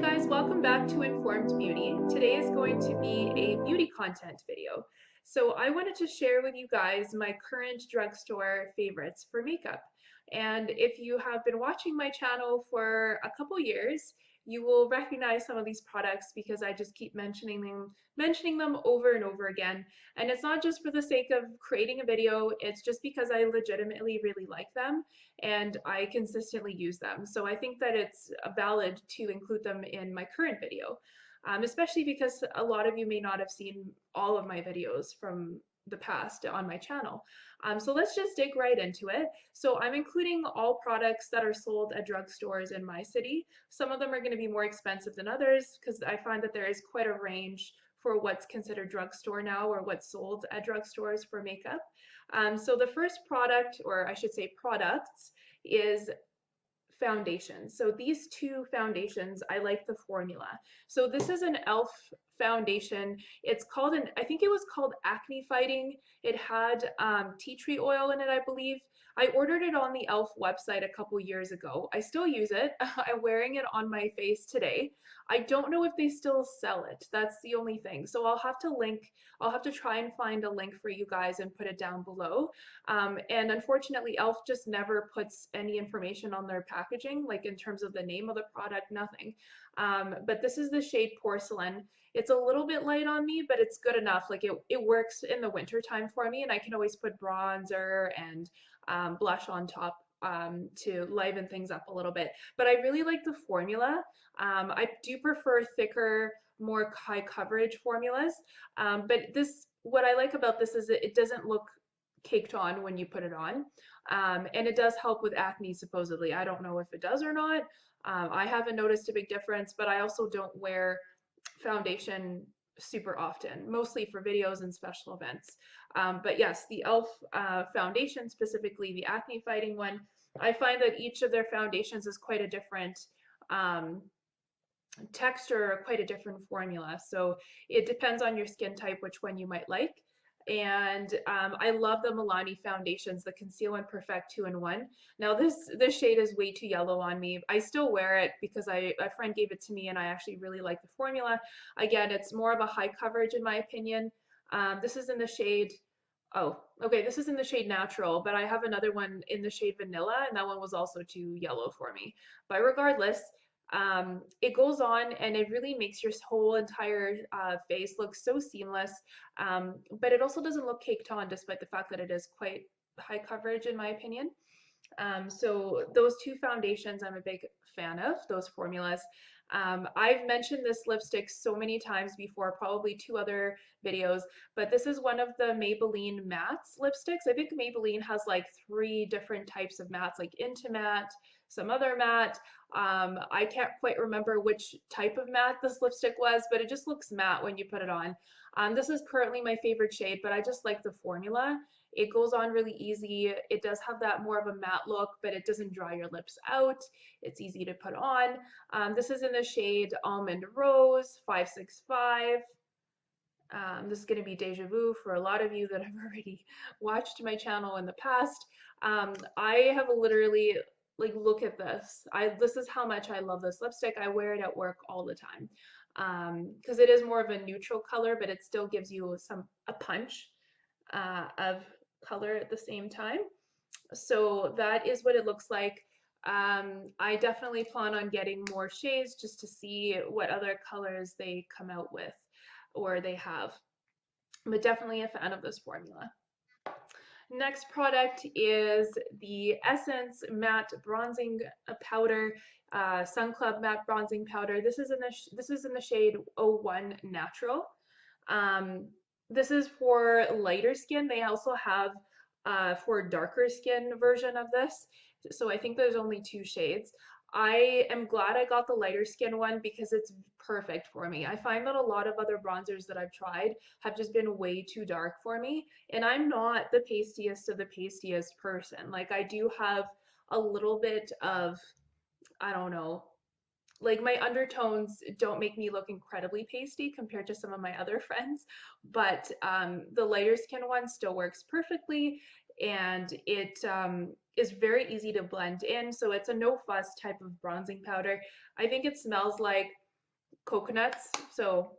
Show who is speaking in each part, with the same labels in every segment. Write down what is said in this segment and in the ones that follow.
Speaker 1: guys, welcome back to Informed Beauty. Today is going to be a beauty content video. So I wanted to share with you guys my current drugstore favorites for makeup. And if you have been watching my channel for a couple years, you will recognize some of these products because I just keep mentioning them over and over again. And it's not just for the sake of creating a video, it's just because I legitimately really like them and I consistently use them. So I think that it's valid to include them in my current video, especially because a lot of you may not have seen all of my videos from the past on my channel. So let's just dig right into it. So I'm including all products that are sold at drugstores in my city. Some of them are going to be more expensive than others because I find that there is quite a range for what's considered drugstore now or what's sold at drugstores for makeup. So the first product, or I should say products, is foundation. So these two foundations, I like the formula. So this is an e.l.f. foundation. It's called I think it was called Acne Fighting. It had tea tree oil in it, I believe. I ordered it on the e.l.f. website a couple years ago. I still use it. I'm wearing it on my face today. I don't know if they still sell it. That's the only thing. So I'll have to try and find a link for you guys and put it down below. And unfortunately, e.l.f. just never puts any information on their packaging, like in terms of the name of the product, nothing. But this is the shade Porcelain. It's a little bit light on me, but it's good enough. Like it works in the winter time for me, and I can always put bronzer and blush on top to liven things up a little bit. But I really like the formula. I do prefer thicker, more high coverage formulas. But what I like about this is it doesn't look caked on when you put it on. And it does help with acne, supposedly. I don't know if it does or not. I haven't noticed a big difference, but I also don't wear foundation super often, mostly for videos and special events. But yes, the e.l.f. Foundation, specifically the acne fighting one, I find that each of their foundations is quite a different texture, quite a different formula. So it depends on your skin type which one you might like. And I love the Milani foundations, the Conceal and Perfect 2-in-1. Now this shade is way too yellow on me. I still wear it because a friend gave it to me and I actually really like the formula. Again, it's more of a high coverage in my opinion. This is in the shade, oh, okay, this is in the shade Natural, but I have another one in the shade Vanilla, and that one was also too yellow for me. But regardless, it goes on and it really makes your whole entire face look so seamless, but it also doesn't look caked on despite the fact that it is quite high coverage in my opinion. So those two foundations I'm a big fan of, those formulas. I've mentioned this lipstick so many times before, probably 2 other videos, but this is one of the Maybelline mattes lipsticks. I think Maybelline has like 3 different types of mattes, like Inti-matte, some other matte. I can't quite remember which type of matte this lipstick was, but it just looks matte when you put it on. This is currently my favorite shade, but I just like the formula. It goes on really easy. It does have that more of a matte look, but it doesn't dry your lips out. It's easy to put on. This is in the shade Almond Rose 565. This is going to be deja vu for a lot of you that have already watched my channel in the past. I have literally, like, look at this. This is how much I love this lipstick. I wear it at work all the time because it is more of a neutral color, but it still gives you a punch of color at the same time. So that is what it looks like. I definitely plan on getting more shades just to see what other colors they come out with or they have, but definitely a fan of this formula. Next product is the Essence Matte Bronzing Powder, Sun Club Matte Bronzing Powder. This is in the shade 01 Natural. This is for lighter skin. They also have for darker skin version of this. So I think there's only 2 shades. I am glad I got the lighter skin one because it's perfect for me. I find that a lot of other bronzers that I've tried have just been way too dark for me, and I'm not the pastiest of the pastiest person. Like, I do have a little bit of, I don't know, like my undertones don't make me look incredibly pasty compared to some of my other friends, but the lighter skin one still works perfectly, and it is very easy to blend in. So it's a no fuss type of bronzing powder. I think it smells like coconuts. So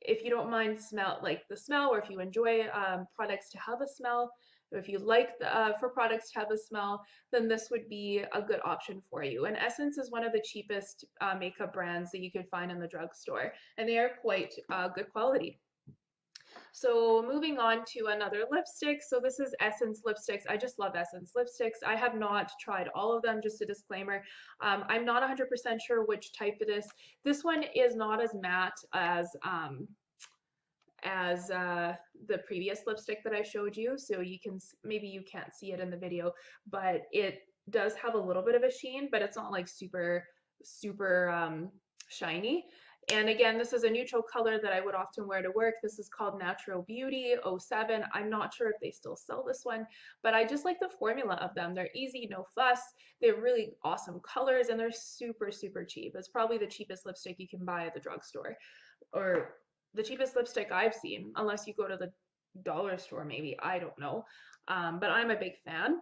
Speaker 1: if you don't mind the smell, or if you enjoy products to have a smell, or if you like for products to have a smell, then this would be a good option for you. And Essence is one of the cheapest makeup brands that you can find in the drugstore, and they are quite good quality. So moving on to another lipstick. So this is Essence lipsticks. I just love Essence lipsticks. I have not tried all of them, just a disclaimer. I'm not 100% sure which type it is. This one is not as matte as the previous lipstick that I showed you. So you can, maybe you can't see it in the video, but it does have a little bit of a sheen, but it's not like super shiny. And again, this is a neutral color that I would often wear to work. This is called Natural Beauty 07. I'm not sure if they still sell this one, but I just like the formula of them. They're easy, no fuss. They're really awesome colors, and they're super cheap. It's probably the cheapest lipstick you can buy at the drugstore, or the cheapest lipstick I've seen, unless you go to the dollar store maybe, I don't know. But I'm a big fan.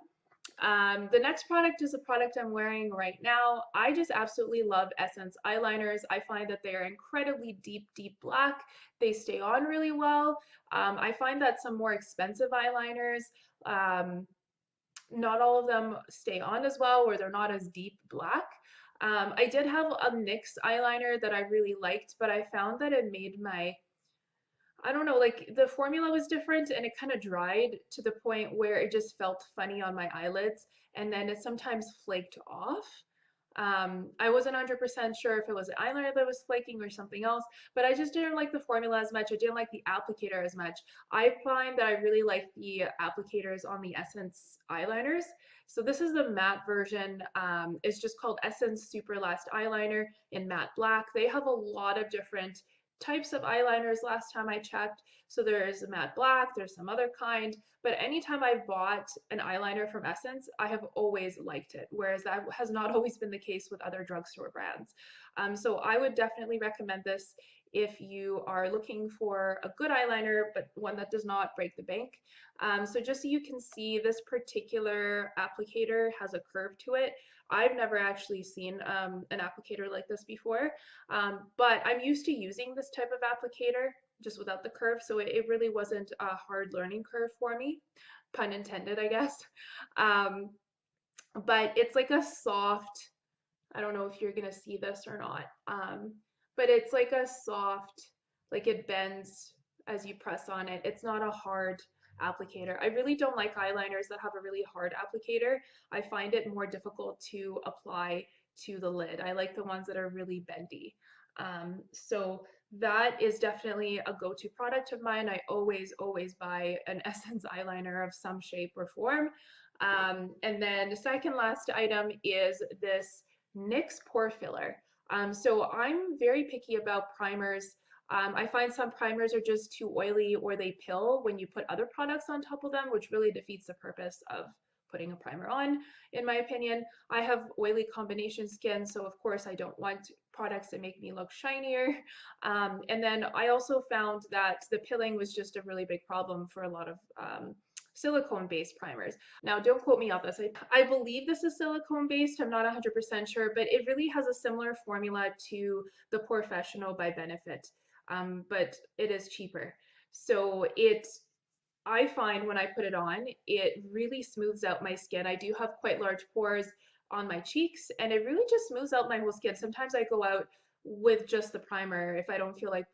Speaker 1: The next product is a product I'm wearing right now. I just absolutely love Essence eyeliners. I find that they are incredibly deep black. They stay on really well. I find that some more expensive eyeliners, not all of them stay on as well, or they're not as deep black. I did have a NYX eyeliner that I really liked, but I found that it made I don't know, like the formula was different, and it kind of dried to the point where it just felt funny on my eyelids, and then it sometimes flaked off. I wasn't 100% sure if it was the eyeliner that was flaking or something else, but I just didn't like the formula as much. I didn't like the applicator as much. I find that I really like the applicators on the Essence eyeliners. So this is the matte version. It's just called Essence Superlast eyeliner in matte black. They have a lot of different types of eyeliners last time I checked. So there's a matte black, there's some other kind, but anytime I've bought an eyeliner from Essence, I have always liked it, whereas that has not always been the case with other drugstore brands. So I would definitely recommend this if you are looking for a good eyeliner, but one that does not break the bank. So just so you can see, this particular applicator has a curve to it. I've never actually seen an applicator like this before, but I'm used to using this type of applicator just without the curve, so it really wasn't a hard learning curve for me, pun intended, I guess. But it's like a soft, I don't know if you're gonna see this or not, but it's like a soft, like it bends as you press on it. It's not a hard applicator. I really don't like eyeliners that have a really hard applicator. I find it more difficult to apply to the lid. I like the ones that are really bendy. So that is definitely a go-to product of mine. I always buy an Essence eyeliner of some shape or form. And then the second last item is this NYX pore filler. So I'm very picky about primers. I find some primers are just too oily, or they pill when you put other products on top of them, which really defeats the purpose of putting a primer on, in my opinion. I have oily combination skin, so of course I don't want products that make me look shinier. And then I also found that the pilling was just a really big problem for a lot of silicone-based primers. Now, don't quote me on this. I believe this is silicone-based. I'm not 100% sure, but it really has a similar formula to the Porefessional by Benefit, but it is cheaper. So I find when I put it on, it really smooths out my skin. I do have quite large pores on my cheeks, and it really just smooths out my whole skin. Sometimes I go out with just the primer if I don't feel like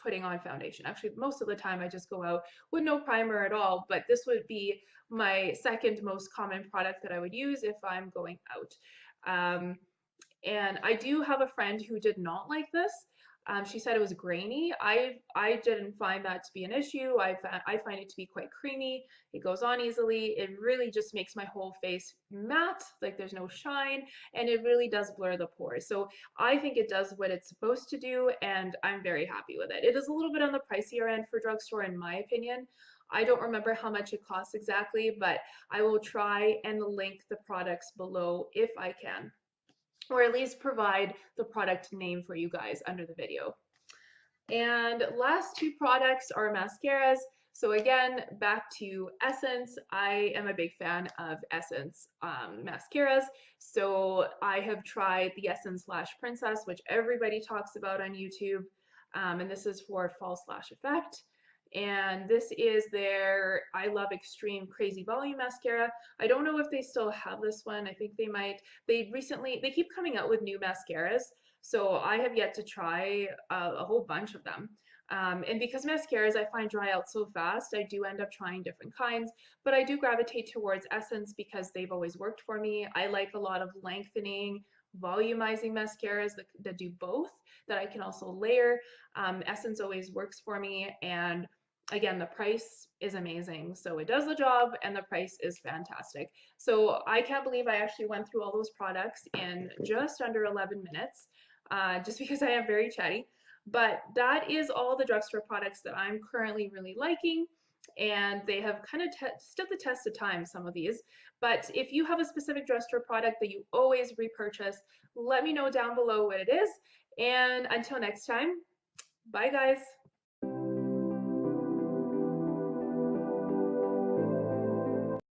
Speaker 1: putting on foundation. Actually, most of the time I just go out with no primer at all, but this would be my second most common product that I would use if I'm going out. And I do have a friend who did not like this. She said it was grainy. I didn't find that to be an issue. I find it to be quite creamy. It goes on easily. It really just makes my whole face matte, like there's no shine, and it really does blur the pores. So I think it does what it's supposed to do, and I'm very happy with it. It is a little bit on the pricier end for drugstore, in my opinion. I don't remember how much it costs exactly, but I will try and link the products below if I can, or at least provide the product name for you guys under the video. And last two products are mascaras. So again, back to Essence. I am a big fan of Essence mascaras. So I have tried the Essence Lash Princess, which everybody talks about on YouTube. And this is for false lash effect. And this is their I Love Extreme Crazy Volume Mascara. I don't know if they still have this one. I think they might. They keep coming out with new mascaras. So I have yet to try a whole bunch of them. And because mascaras I find dry out so fast, I do end up trying different kinds, but I do gravitate towards Essence because they've always worked for me. I like a lot of lengthening, volumizing mascaras that do both, that I can also layer. Essence always works for me, and again, the price is amazing. So it does the job and the price is fantastic. So I can't believe I actually went through all those products in just under 11 minutes, just because I am very chatty. But that is all the drugstore products that I'm currently really liking. And they have kind of stood the test of time, some of these. But if you have a specific drugstore product that you always repurchase, let me know down below what it is. And until next time, bye guys.